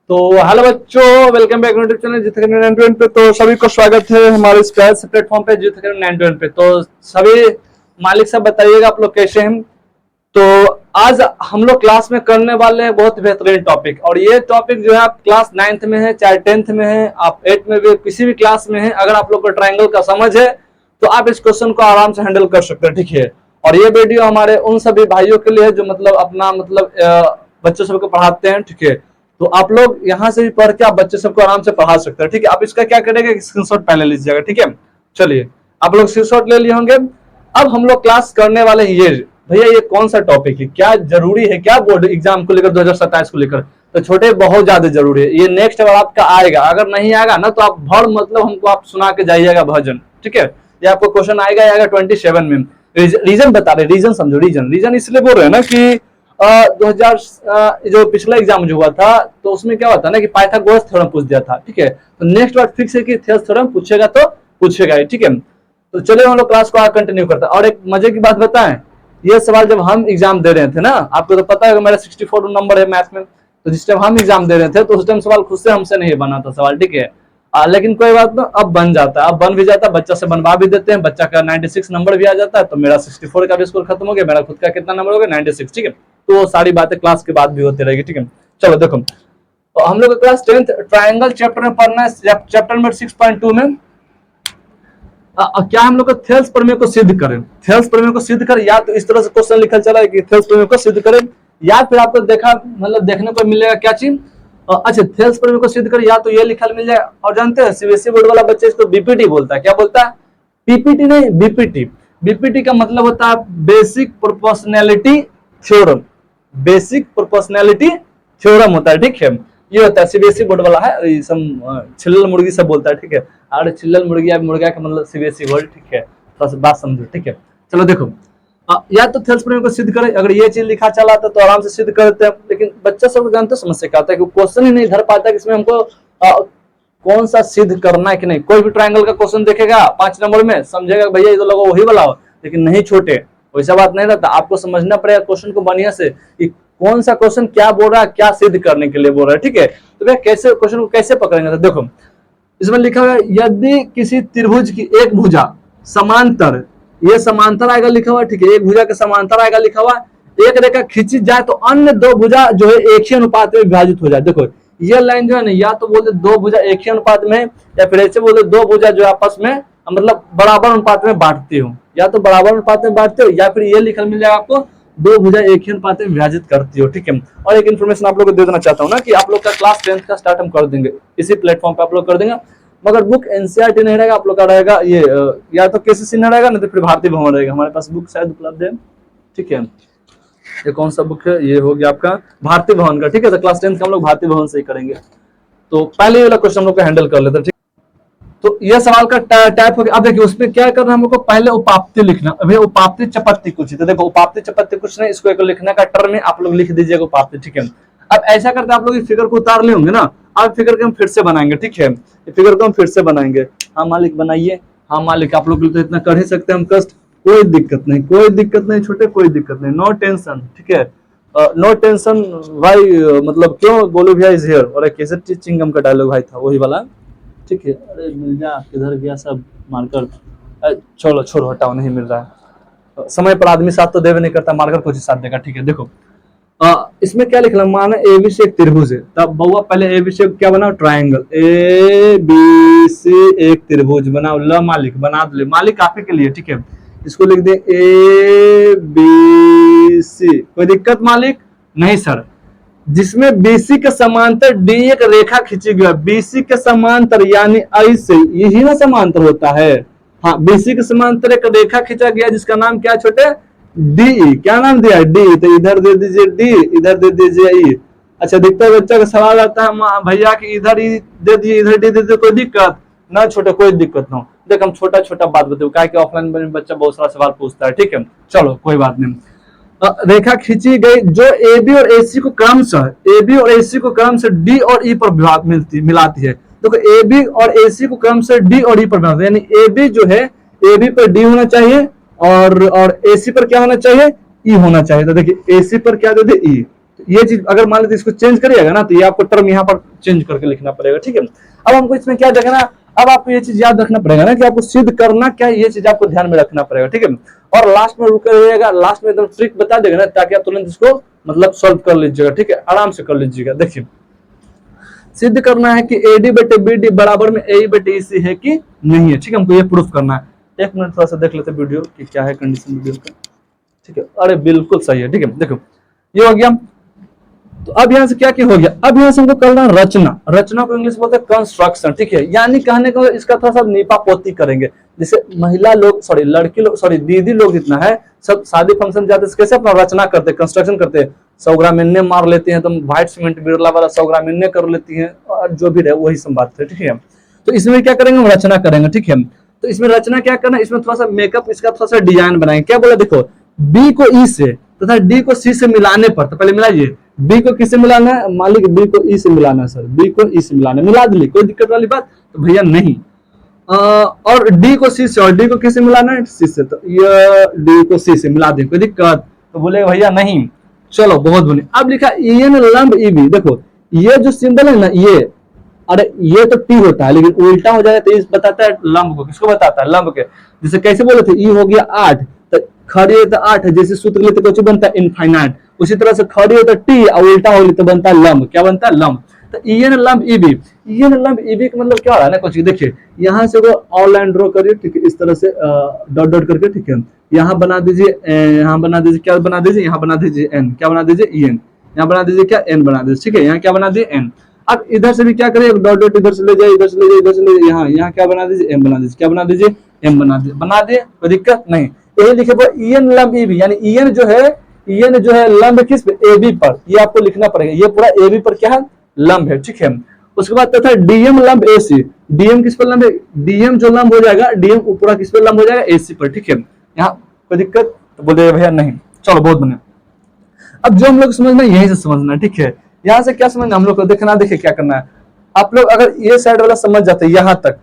तो हेलो बच्चों, welcome back YouTube channel जित अकेडमी 9 पे। तो सभी को स्वागत है हमारे इस प्लेटफॉर्म पे जित अकेडमी 9 पे। तो सभी मालिक साहब बताइएगा आप लोग कैसे हैं। तो आज हम लोग क्लास में करने वाले हैं बहुत बेहतरीन टॉपिक, और ये टॉपिक जो है आप क्लास 9th में है, चाहे 10th में है, आप 8th में भी, किसी भी क्लास में है, अगर आप लोग को ट्रायंगल का समझ है तो आप इस क्वेश्चन को आराम से हैंडल कर सकते हैं, ठीक है। और ये वीडियो हमारे उन सभी भाइयों के लिए है जो मतलब अपना बच्चों सबको पढ़ाते हैं, ठीक है। तो आप लोग यहाँ से भी पढ़ के आप बच्चे सबको आराम से पढ़ा सकते हैं, ठीक है। आप इसका क्या करेंगे, स्क्रीनशॉट पहले लीजिएगा, ठीक है। चलिए, आप लोग स्क्रीनशॉट ले लिए होंगे। अब हम लोग क्लास करने वाले हैं ये भैया, ये कौन सा टॉपिक है, क्या जरूरी है, क्या बोर्ड एग्जाम को लेकर 2027 को लेकर। तो छोटे बहुत ज्यादा जरूरी है, ये नेक्स्ट बार आपका आएगा। अगर नहीं आएगा ना तो आप भर हमको आप सुना के जाइएगा भजन, ठीक है। ये आपको क्वेश्चन आएगा 27 में। रीजन बता रहे, रीजन समझो। रीजन इसलिए बोल रहे हैं ना कि 2000 जो पिछला एग्जाम जो हुआ था तो उसमें क्या होता है ना कि पाइथागोरस थ्योरम पूछ दिया था, ठीक है। तो नेक्स्ट बार फिक्स है कि थेल्स थ्योरम पूछेगा तो पूछेगा, ठीक है। तो चलिए हम लोग क्लास को कंटिन्यू करते हैं। और एक मजे की बात बताएं, ये सवाल जब हम एग्जाम दे रहे थे ना, आपको तो पता है मेरा 64 नंबर है मैथ में, तो जिस टाइम हम एग्जाम दे रहे थे तो उस टाइम सवाल खुद से हमसे नहीं बना था सवाल, ठीक है। लेकिन कोई बात ना, अब बन जाता है, अब बन भी जाता है, बच्चा से बनवा भी देते हैं, बच्चा का 96 नंबर भी आ जाता है। तो मेरा 64 का भी स्कोर खत्म हो गया, मेरा खुद का कितना नंबर हो गया 96, ठीक है। तो वो सारी बातें क्लास के बाद भी होती रहेगी, ठीक है। चलो देखो, तो हम लोग क्लास 10th ट्रायंगल चैप्टर में पढ़ना है, चैप्टर नंबर 6.2 में क्या हम लोग थेल्स प्रमेय को सिद्ध करें। थेल्स प्रमेय को सिद्ध करें, या तो इस तरह से क्वेश्चन लिखा चला है कि थेल्स प्रमेय को सिद्ध करें, या फिर आपको देखने को मिलेगा क्या चीज, अच्छा थेल्स प्रमेय को सिद्ध करें, या तो ये लिखा मिल जाए। और जानते हैं सीबीएसई बोर्ड वाला बच्चा इसको बीपीटी बोलता है। क्या बोलता है? पीपीटी नहीं, बीपीटी। बीपीटी का मतलब होता है basic proportionality theorem. Basic proportionality theorem होता है, ठीक है। ये होता है, सीबीएसई बोर्ड वाला है, छिल्लल मुर्गी सब बोलता है, ठीक है। और छिल्लल मुर्गिया मुर्गा का मतलब सीबीएसई बोर्ड, ठीक है। थोड़ा सा बात समझो, ठीक है। चलो देखो, या तो थेल्स प्रमेय को सिद्ध करें, अगर ये चीज लिखा चला था तो आराम से सिद्ध कर देते हैं। लेकिन बच्चा सब जानते समस्या क्या होता है कि क्वेश्चन ही नहीं धर पाता कि इसमें हमको कौन सा सिद्ध करना है कि नहीं। कोई भी ट्रायंगल का क्वेश्चन देखेगा 5 नंबर में, समझेगा भैया ये तो लगा वही वाला हो, लेकिन नहीं छोटे, वैसा बात नहीं रहता। आपको समझना पड़ेगा क्वेश्चन को बढ़िया से कि कौन सा क्वेश्चन क्या बोल रहा है, क्या सिद्ध करने के लिए बोल रहा है, ठीक है। तो भैया कैसे क्वेश्चन को कैसे पकड़ेंगे, तो देखो इसमें लिखा हुआ है यदि किसी त्रिभुज की एक भुजा समांतर, ये समांतर आएगा लिखा हुआ, ठीक है। एक भुजा के समांतर आएगा लिखा हुआ, एक रेखा खींची जाए तो अन्य दो भुजा जो है एक ही अनुपात में विभाजित हो जाए। देखो ये लाइन जो है ना, या तो बोलते दो भुजा एक ही अनुपात में, या फिर ऐसे बोलते दो भुजा जो आपस में मतलब बराबर अनुपात में बांटती हो, या तो बराबर अनुपात में बांटते हो, या फिर ये लिखल मिल जाएगा आपको दो भुजा एक ही अनुपात में विभाजित करती हो, ठीक है। और एक इन्फॉर्मेशन आप लोग को दे देना चाहता हूँ ना कि आप लोग का क्लास 10th का स्टार्ट हम कर देंगे इसी प्लेटफॉर्म पे, आप लोग कर देंगे। मगर बुक एनसीईआरटी नहीं रहेगा, आप लोग का रहेगा ये या तो केसीसी नहीं रहेगा, नहीं तो फिर भारतीय भवन रहेगा। हमारे पास बुक शायद उपलब्ध है, ठीक है। ये कौन सा बुक है, ये हो गया आपका भारतीय भवन का, ठीक है। तो क्लास 10th का हम लोग भारतीय भवन से ही करेंगे। तो पहले वाला क्वेश्चन हम लोग हैंडल कर लेते हैं, ठीक। तो यह सवाल का टाइप हो गया। अब देखिए उसमें क्या करना है, हम लोग को पहले उपाप्ति लिखना। अभी उपाप्ति चपत्ति कुछ, तो देखो उपाप्ति चपत्ति कुछ नहीं, इसको एक लिखने का टर्म में आप लोग लिख दीजिएगा उपाप्ति, ठीक है। अब ऐसा करते आप लोग इस फिगर को उतार ले होंगे ना, अब फिगर को हम फिर से बनाएंगे, ठीक है। फिगर को हम फिर से बनाएंगे। हाँ मालिक बनाइए, हाँ मालिक, आप लोग तो इतना कर ही सकते हैं हम कष्ट, कोई दिक्कत नहीं, कोई दिक्कत नहीं छोटे, कोई दिक्कत नहीं, नो टेंशन, ठीक है। नो टेंशन भाई, मतलब क्यों गोलू भैया इज हियर। और एक कैसे चिंगम का डायलॉग भाई था वही वाला, ठीक है। अरे मिल जा, किधर गया सब मार्कर, छोड़ो छोड़ो हटाओ, नहीं मिल रहा है। समय पर आदमी साथ तो देवे नहीं करता, मार्कर कुछ साथ देगा, ठीक है। देखो इसमें क्या लिखना, माना ए बी सी एक त्रिभुज है, तब बउआ पहले ए बी सी क्या बनाओ, ट्रायंगल ए बी सी एक त्रिभुज बनाओ। ल मालिक बना दे, मालिक काफी के लिए, ठीक है। इसको लिख दे ए बी सी, कोई दिक्कत मालिक नहीं सर। जिसमें बीसी के समांतर डी एक रेखा खींची गई है, बीसी के समांतर यानी आई से, यही ना समांतर होता है। हाँ, बीसी के समांतर एक रेखा खींचा गया जिसका नाम क्या छोटे, डी। क्या नाम दिया, डी। तो इधर दे दीजिए डी, इधर दे दीजिए ई। अच्छा दिखता है बच्चा का सवाल आता है भैया कि इधर ई दे दिए, इधर डी दे दिए, कोई दिक्कत ना छोटे, कोई दिक्कत ना हो। देख हम छोटा छोटा बात बताओ, क्या कि ऑफलाइन में बच्चा बहुत सारा सवाल पूछता है, ठीक है। चलो कोई बात नहीं। रेखा खींची गई जो ए बी और एसी को क्रमशः, ए बी और एसी को क्रमशः डी और ई पर मिलाती है। देखो ए बी और एसी को क्रमशः डी और ई पर मिलाती है, यानी ए बी जो है ए बी पर डी होना चाहिए और एसी पर क्या होना चाहिए, ई होना चाहिए। तो देखिए एसी पर क्या दे दे ई, तो ये चीज अगर मान लीजिए इसको चेंज करिएगा ना, तो ये आपको टर्म यहाँ पर चेंज करके लिखना पड़ेगा, ठीक है। अब हमको इसमें क्या देखना, अब आपको ये चीज याद रखना पड़ेगा ना कि आपको सिद्ध करना क्या है, ये चीज आपको ध्यान में रखना पड़ेगा, ठीक है। और लास्ट में रुके रहिएगा, लास्ट में एकदम ट्रिक बता देगा ना, ताकि आप तुरंत इसको मतलब सॉल्व कर लीजिएगा, ठीक है, आराम से कर लीजिएगा। देखिए सिद्ध करना है कि AD बटे BD बराबर में AE बटे EC है कि नहीं है, ठीक है, हमको ये प्रूफ करना है। 1 मिनट थोड़ा सा देख लेते वीडियो कि क्या है कंडीशन वीडियो का, ठीक है। अरे बिल्कुल सही है, ठीक है। देखो ये हो गया, तो अब यहाँ से क्या क्या हो गया, अब यहाँ से हमको करना है रचना। रचना को इंग्लिश बोलते हैं कंस्ट्रक्शन, ठीक है। यानी कहने को इसका थोड़ा सा नीपा पोती करेंगे। जैसे महिला लोग सॉरी लड़की लोग सॉरी दीदी लोग जितना है सब शादी फंक्शन जाते हैं कैसे अपना रचना करते हैं, कंस्ट्रक्शन करते हैं, 100 ग्राम इन्ने मार लेते हैं, तो व्हाइट सीमेंट बिरला वाला 100 ग्राम इन्ने कर लेती है, और जो भी रहे वही सब बात है, ठीक है। तो इसमें क्या करेंगे, हम रचना करेंगे, ठीक है। तो इसमें रचना क्या करना है, इसमें थोड़ा सा मेकअप, इसका थोड़ा सा डिजाइन बनाएंगे। क्या बोला, देखो बी को ई से तथा डी को सी से मिलाने पर, तो पहले मिलाइए, बी को किससे मिलाना है, मालिक बी को ई से मिलाना है, सर बी को ई से मिलाना है, मिला दिली, कोई दिक्कत वाली बात तो भैया नहीं। और डी को सी से, और डी को किससे मिलाना है, सी से, तो ये डी को सी से मिला दे, कोई दिक्कत, तो बोले भैया नहीं। चलो बहुत बढ़िया। अब लिखा EN लंब EB, देखो ये जो सिंबल है ना ये, अरे ये तो टी होता है लेकिन उल्टा हो जाएगा, तो इस बताता है लंब को, किसको बताता है, लंब के। जैसे कैसे बोले थे, ई हो गया 8, तो खड़ी है तो 8 है, जैसे सूत्र लेते कुछ बनता है इनफाइनाइट, उसी तरह से खड़ी है तो टी और उल्टा हो तो बनता है लंब, क्या बनता है, लंब। तो EN लंब EB, EN लंब EB का मतलब क्या हो रहा है ना, कुछ देखिए यहाँ से वो ऑल लाइन ड्रॉ करिए, ठीक है, इस तरह से डॉट डॉट करके, ठीक है। यहाँ बना दीजिए, यहाँ बना दीजिए, क्या बना दीजिए, यहाँ बना दीजिए n, क्या बना दीजिए EN, यहाँ बना दीजिए क्या n बना दीजिए, ठीक है, यहाँ क्या बना दीजिए n। अब इधर से भी क्या करिए, डॉट डॉट इधर से ले जाए, इधर से ले जाए, इधर से ले जाए, यहाँ क्या बना दीजिए, m बना दीजिए, क्या बना दीजिए, m बना दीजिए, बना दिए, कोई दिक्कत नहीं। यही लिखे EN लंब EB, यानी EN जो है लंब किस पे, AB पर, ये आपको लिखना पड़ेगा, ये पूरा AB पर क्या है, लंब है, ठीक है। उसके बाद तथा DM लंब AC, DM किस पर लंब है, DM जो लंब हो जाएगा, DM पूरा किस पर लंब हो जाएगा, AC पर, ठीक है। यहाँ कोई दिक्कत, तो बोले भैया नहीं। चलो बहुत बढ़िया। अब जो हम लोग समझना है यहीं से समझना है, ठीक है। यहाँ से क्या समझना, हम लोग को देखना, देखिए क्या करना है। आप लोग अगर ये साइड वाला समझ जाते हैं यहाँ तक,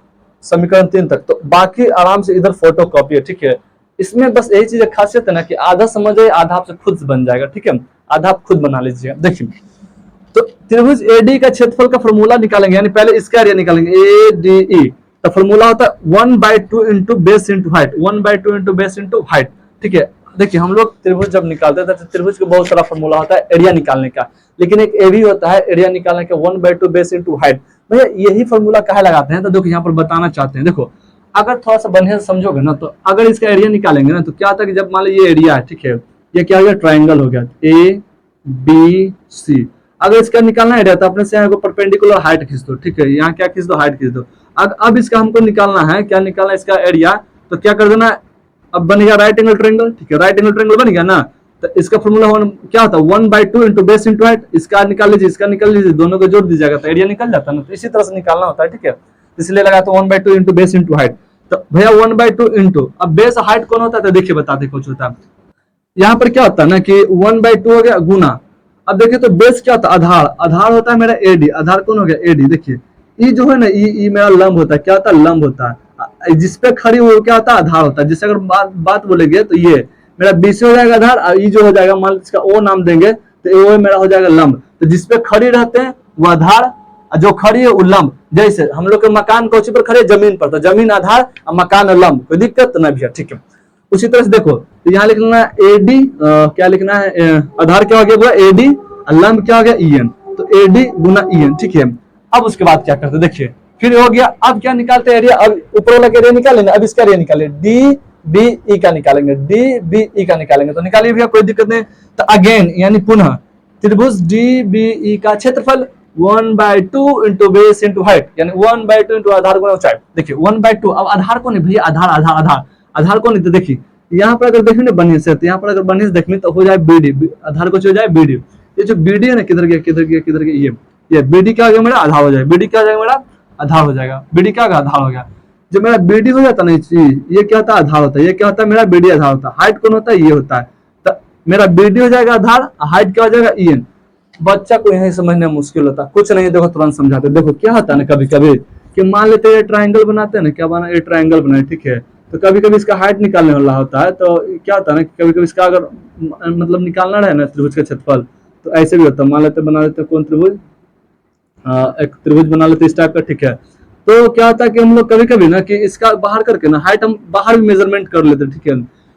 समीकरण 3 तक, तो बाकी आराम से इधर फोटो कॉपी है, ठीक है। इसमें बस यही चीज खासियत है ना कि आधा समझे, आधा आपसे खुद बन जाएगा, ठीक है, आधा आप खुद बना लीजिएगा। देखिए तो त्रिभुज AD का क्षेत्रफल का फॉर्मूला निकालेंगे, यानी पहले इसका एरिया निकालेंगे, ADE, तो फॉर्मूला होता है 1/2 into base into height, 1/2 into base into height, ठीक है। देखिए हम लोग त्रिभुज जब निकालते हैं तो त्रिभुज का बहुत सारा फॉर्मूला होता है एरिया निकालने का, लेकिन एक ए भी होता है एरिया निकालने का, 1/2 बेस इंटू हाइट। भैया यही फॉर्मूला काहे लगाते हैं, तो देखो यहाँ पर बताना चाहते हैं। देखो अगर थोड़ा सा बढ़िया से समझोगे ना, तो अगर इसका एरिया निकालेंगे ना, तो क्या था कि जब मान लो ये एरिया है, ठीक है, ये क्या हो गया, ट्राइंगल हो गया ABC। अगर इसका निकालना एरिया तो अपने से यहाँ को परपेंडिकुलर हाइट खींच दो, ठीक है, यहाँ क्या खींच दो, हाइट खींच दो। अब इसका हमको निकालना है, क्या निकालना है इसका एरिया, तो क्या कर देना, अब बन गया राइट एंगल ट्रायंगल, ठीक है, राइट एंगल ट्रायंगल बन गया ना। तो इसका फॉर्मूला क्या होता है, 1/2 इंटू बेस इंटू हाइट, इसका निकाल लीजिए, इसका निकाल लीजिए, दोनों को जोड़ दीजिएगा तो एरिया निकल जाता है ना। तो इसी तरह से निकालना होता है, ठीक है, इसलिए लगा तो 1/2 इंटू बेस इंटू हाइट। तो भैया 1/2 इंटू, अब बेस हाइट कौन होता है, तो देखिए बताते कुछ होता है। यहाँ पर क्या होता है ना कि 1/2 हो गया गुना, अब देखिए तो बेस क्या होता है, आधार, आधार होता है मेरा AD, आधार कौन हो गया AD। देखिए ई जो है ना, ई मेरा लंब होता है, क्या होता है, लंब होता है, जिसपे खड़ी वो क्या होता है, आधार होता है। जिससे अगर बात बोलेंगे तो ये मेरा BC हो जाएगा आधार, और ई जो हो जाएगा, मान इसका O नाम देंगे तो वो मेरा हो जाएगा लंब। तो जिसपे खड़ी रहते हैं वो आधार, जो खड़ी है वो लंब। जैसे हम लोग के मकान कौची पर खड़े, जमीन पर, तो जमीन आधार और मकान लंब, कोई दिक्कत नहीं भैया, ठीक है। उसी तरह से देखो तो यहाँ लिखना है AD, क्या लिखना है, आधार क्या हो गया, AD, लंब क्या हो गया EN, तो AD गुना EN, ठीक है। अब उसके बाद क्या करते, देखिए फिर हो गया, अब क्या निकालते हैं एरिया, अब ऊपर वाला एरिया निकालेंगे, अब इसका एरिया निकालेंगे, DBE का निकालेंगे, DBE का निकालेंगे, तो निकालिए भैया, कोई दिक्कत नहीं। तो अगेन यानी पुनः त्रिभुज DBE का क्षेत्रफल 1/2 इंटू बेस इंटू हाइट, यानी 1/2 इंटू आधार गुना ऊंचाई। देखिए 1/2, अब आधार कौन है भैया, आधार आधार आधार आधार कौन है, तो देखिए यहाँ पर अगर देखें ना बढ़िया से, तो यहाँ पर अगर बढ़िया से देखें तो हो जाए BD, आधार को हो जाए BD। ये जो BD है ना, किधर गया किधर गया किधर गया, ये BD क्या हो गया मेरा, आधार हो जाएगा, BD क्या हो जाएगा मेरा, आधार हो जाएगा, BD क्या होगा, आधार हो गया। जब मेरा BD हो जाता ना, ये क्या होता है, आधार होता है, ये क्या होता है मेरा BD आधार होता है। हाइट कौन होता है, ये होता है, तो मेरा BD हो जाएगा आधार, हाइट क्या हो जाएगा EN। बच्चा को यही समझने में मुश्किल होता है, कुछ नहीं, देखो तुरंत समझाते। देखो क्या होता है ना, कभी कभी कि मान लेते हैं ट्रायंगल बनाते हैं ना, क्या बना, ये ट्रायंगल बनाए, ठीक है, तो कभी कभी इसका हाइट निकालने वाला होता है, तो क्या होता है ना, कभी कभी इसका अगर मतलब निकालना रहे ना त्रिभुज का क्षेत्रफल, तो ऐसे भी होता है, मान लेते बना लेते कौन त्रिभुज, एक त्रिभुज बना लेते इस टाइप का, ठीक है। तो क्या होता है कि हम लोग कभी कभी ना कि इसका बाहर करके ना हाइट हम बाहर भी मेजरमेंट कर लेते, ठीक है।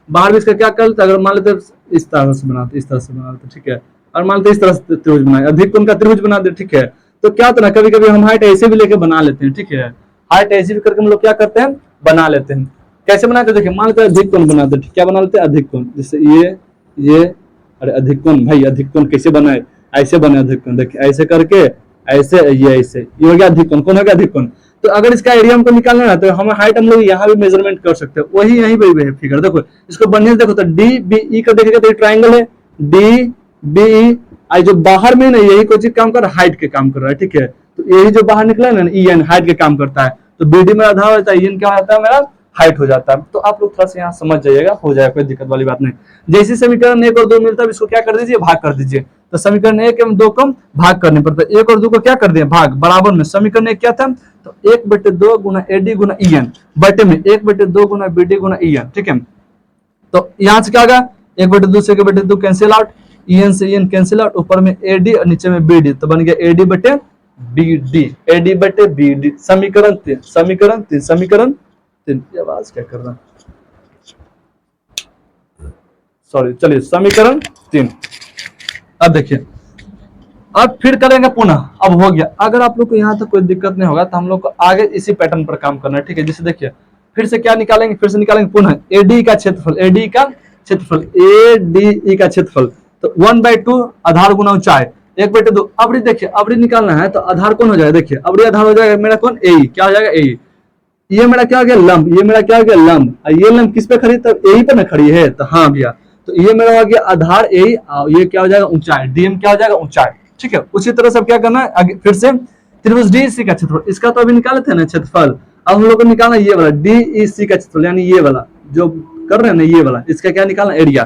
बाहर भी इसका क्या कर लेते, अगर मान लेते इस तरह से बनाते, इस तरह से बना लेते, ठीक है, और मान लेते इस तरह से त्रिभुज बनाए, अधिक कोण का त्रिभुज बना दे, ठीक है। तो क्या होता है ना, कभी कभी हम हाइट ऐसे भी लेके बना लेते हैं, ठीक है। हाइट ऐसे भी करके हम लोग क्या करते हैं, बना लेते हैं। कैसे बनाते हैं, देखिए मान लेते हैं अधिक कोण बनाते हैं, क्या बना लेते हैं, अधिक कोण, जैसे ये अरे अधिक कोण भाई, अधिक कोण कैसे बनाए, ऐसे बने अधिक कोण, देखिए ऐसे करके, ऐसे ये ऐसे, ये हो गया अधिक कोण, कौन हो गया अधिक कोण। तो अगर इसका एरिया हमको निकालना है तो हम हाइट हम लोग यहाँ भी मेजरमेंट कर सकते हैं, वही यहीं पे है फिगर, देखो इसको बनने से देखो तो डी बी ई का देखेगा तो ट्राइंगल है, डी बी ई, आई जो बाहर में ना यही कोई चीज काम कर रहा है, हाइट के काम कर रहा है, ठीक है। तो यही जो बाहर निकला है ना, ई एन हाइट के काम करता है, तो बी डी में आधा हो जाता है, ई एन क्या हो जाता है मेरा हाइट हो जाता है। तो आप लोग थोड़ा सा यहाँ समझ जाइएगा, हो जाएगा, कोई दिक्कत वाली बात नहीं। जैसे समीकरण 1 और 2 मिलता है इसको क्या कर दीजिए, भाग कर दीजिए। तो समीकरण 1 एवं 2 को भाग करने पड़ता है, 1 और 2 को क्या कर दिए, भाग, बराबर में समीकरण 1 क्या था, तो 1/2 गुना एडी गुना ई एन, बटे में 1/2 गुना बीडी गुना ई एन, ठीक है। तो यहाँ से क्या होगा, 1/2 से 1/2 कैंसिल आउट, ई एन से ई एन कैंसिल आउट, ऊपर में एडी और नीचे में बीडी, तो बन गया एडी बटे बीडी, एडी बटे बीडी, समीकरण 3, समीकरण 3, समीकरण 3। ये आवाज क्या कर रहा है, सॉरी, चलिए समीकरण 3। अब देखिए, अब फिर करेंगे पुनः, अब हो गया। अगर आप लोग को यहाँ तक कोई दिक्कत नहीं होगा तो हम लोग को आगे इसी पैटर्न पर काम करना है, ठीक है। जैसे देखिए फिर से क्या निकालेंगे, फिर से निकालेंगे पुनः एडी का क्षेत्रफल, एडी का क्षेत्रफल, एडी का क्षेत्रफल, तो 1/2 आधार गुना ऊंचाई, 1/2। अब देखिए, अब निकालना है तो आधार कौन हो जाएगा, देखिए अब आधार हो जाएगा मेरा कौन, ए, क्या हो जाएगा ए, ये मेरा क्या हो गया लंब, ये मेरा क्या हो गया लंब, ये लंब किस पे खड़ी, तब ए पे ना खड़ी है, तो हाँ भैया, तो ये मेरा हो गया आधार ए, ये क्या हो जाएगा ऊंचाई, डीएम क्या हो जाएगा ऊंचाई, ठीक है। उसी तरह से क्या करना है, आगे फिर से त्रिभुज डीईसी का क्षेत्रफल, इसका तो अभी निकाले थे ना क्षेत्रफल, अब हम लोग को निकालना ये वाला डीईसी का क्षेत्रफल, यानी ये वाला जो कर रहे हैं ना, ये वाला, इसका क्या निकालना एरिया,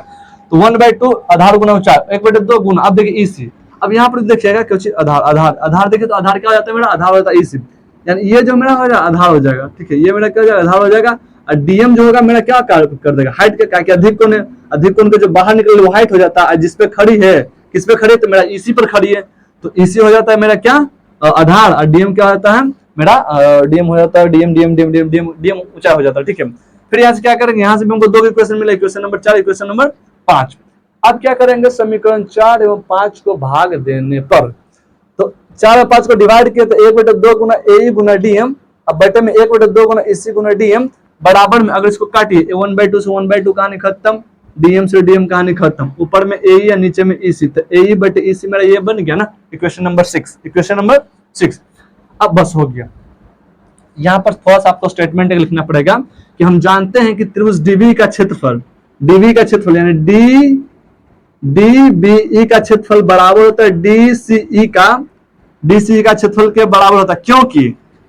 तो 1/2 आधार गुना ऊंचाई, 1/2 गुना, अब देखिए ईसी, अब यहाँ पर देखिएगा कुछ आधार, आधार आधार देखिए तो आधार क्या हो जाता है मेरा, आधार होता है ईसी, यानी ये जो मेरा हो जाएगा आधार हो जाएगा, ठीक है, ये मेरा क्या हो जाएगा आधार हो जाएगा, और डीएम जो होगा मेरा क्या कर देगा, हाइट का, क्या अधिक कोण है, अधिक कोण के जो बाहर निकले वो हाइट हो जाता है, जिस पे खड़ी है, किस पे खड़ी है, तो मेरा ईसी पर खड़ी है, तो ईसी हो जाता है मेरा क्या आधार, और डीएम क्या होता है मेरा डीएम हो जाता है, DM DM DM DM DM DM ऊंचा हो जाता है, ठीक है। फिर यहाँ से क्या करेंगे, यहाँ से भी हमको 2 इक्वेशन मिला, इक्वेशन नंबर 4, इक्वेशन नंबर 5। अब क्या करेंगे, समीकरण 4 एवं 5 को भाग देने पर, तो 4 और 5 को डिवाइड किया तो 1/2 गुना ए गुना डीएम, अब बटे में 1/2 गुना एसी गुना डीएम, बराबर में अगर इसको काटिए 1/2 से 1/2 कहानी खत्म, डीएम से डीएम कहानी खत्म, ऊपर में ए या नीचे में ईसी, तो ए बटे ईसी मेरा ये बन गया ना, इक्वेशन नंबर 6, इक्वेशन नंबर 6। अब बस हो गया। यहाँ पर थोड़ा सा आपको स्टेटमेंट लिखना पड़ेगा कि हम जानते हैं कि त्रिभुज डीबी का क्षेत्रफल, डीबी का क्षेत्रफल यानी डीबीई का क्षेत्रफल बराबर होता है डीसीई का क्षेत्रफल के बराबर होता है, क्योंकि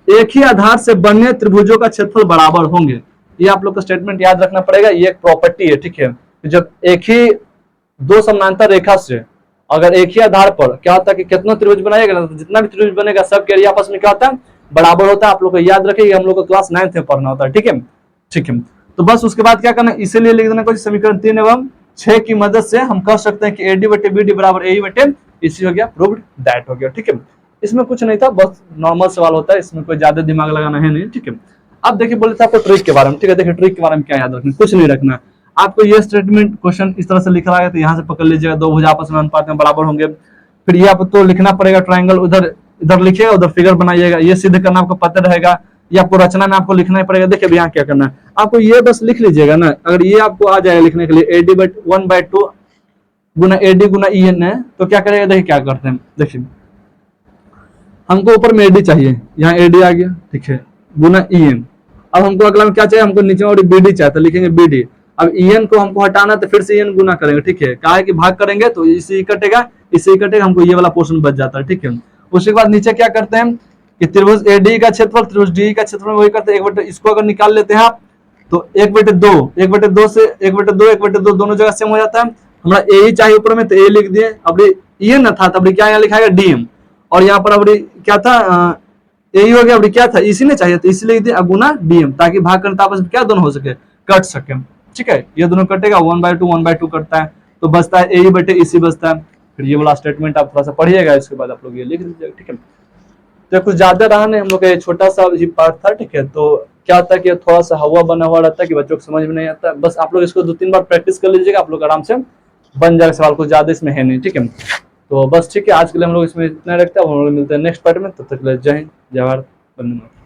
एक ही आधार से बने त्रिभुजों का क्षेत्रफल बराबर होंगे। ये आप लोग का स्टेटमेंट याद रखना पड़ेगा, ये एक प्रॉपर्टी है, ठीक है। जब एक ही दो समानांतर रेखा से अगर एक ही आधार पर क्या होता है कि कितना त्रिभुज बनाएगा ना, तो जितना भी त्रिभुज बनेगा सबके एरिया आपस में क्या होता है, बराबर होता है। आप लोग को याद रखिए, हम लोग को क्लास 9th में पढ़ना होता है, ठीक है, ठीक है। तो बस उसके बाद क्या करना, इसीलिए लिख देना, कोई समीकरण 3 एवं 6 की मदद से हम कर सकते हैं कि एडी बटे बीडी बराबर ए बटे ईसी हो गया, प्रूव्ड दैट हो गया, ठीक है। इसमें कुछ नहीं था, बस नॉर्मल सवाल होता है, इसमें कोई ज्यादा दिमाग लगाना है नहीं, ठीक है। अब देखिए बोले थे आपको ट्रिक के बारे में, ठीक है। देखिए ट्रिक के बारे में क्या याद रखना, कुछ नहीं रखना। आपको ये स्टेटमेंट क्वेश्चन इस तरह से लिखा है तो यहाँ से पकड़ लीजिएगा, दो भुजा आपस में अनुपात में बराबर होंगे। फिर ये आपको लिखना पड़ेगा ट्राइंगल, उधर इधर लिखिएगा, उधर फिगर बनाइएगा, ये सिद्ध करना आपको पता रहेगा। ये आपको रचना में आपको लिखना ही पड़ेगा। देखिए यहाँ क्या करना है, आपको ये बस लिख लीजिएगा ना, अगर ये आपको आ जाएगा लिखने के लिए एडी बट 1/2 गुना एडी गुना ई एन है, तो क्या करेगा, देखिए क्या करते हैं, देखिए हमको ऊपर में एडी चाहिए, यहाँ एडी आ गया, ठीक है, गुना ई एन। अब हमको अगला में क्या चाहिए, हमको नीचे और बीडी चाहिए, तो लिखेंगे बीडी। अब ई एन को हमको हटाना तो फिर से ई एन गुना करेंगे, ठीक है, कहा है कि भाग करेंगे तो इससे कटेगा, इससे कटेगा, हमको ये वाला पोर्शन बच जाता है, ठीक है। उसके बाद नीचे क्या करते हैं कि त्रिभुज एडी का क्षेत्रफल त्रिभुज डी का क्षेत्रफल वही करते हैं, 1/2 इसको अगर निकाल लेते हैं आप तो 1/2 से 1/2 दोनों जगह सेम हो जाता है। हमारा ए ही चाहिए ऊपर में, तो ए लिख दिए। अब ये ना था, तब क्या यहाँ लिखा है डीएम, और यहाँ पर अब क्या था, ए हो गया। अब क्या था, इसी ने चाहिए, तो इसी लिख दिए गुना डीएम, ताकि भाग करता आपस में क्या दोनों हो सके, कट सके, ठीक है। ये दोनों कटेगा, 1/2 कटता है, तो बचता है ए बटे इसी बचता है। फिर ये वाला स्टेटमेंट आप थोड़ा सा पढ़िएगा, इसके बाद आप लोग ये लिख दीजिएगा, ठीक है। तो कुछ ज्यादा रहा नहीं, हम लोग का ये छोटा सा ही पार्ट था, ठीक है। तो क्या होता है कि थोड़ा सा हवा बना हुआ रहता है कि बच्चों को समझ में नहीं आता, बस आप लोग इसको 2-3 बार प्रैक्टिस कर लीजिएगा, आप लोग आराम से बन जाएगा सवाल, कुछ ज्यादा इसमें है नहीं, ठीक है। तो बस ठीक है, आज के लिए हम लोग इसमें इतना रखते हैं, हम लोग मिलते हैं नेक्स्ट पार्ट में, तब तक जय हिंद, जय भारत, वंदे मातरम।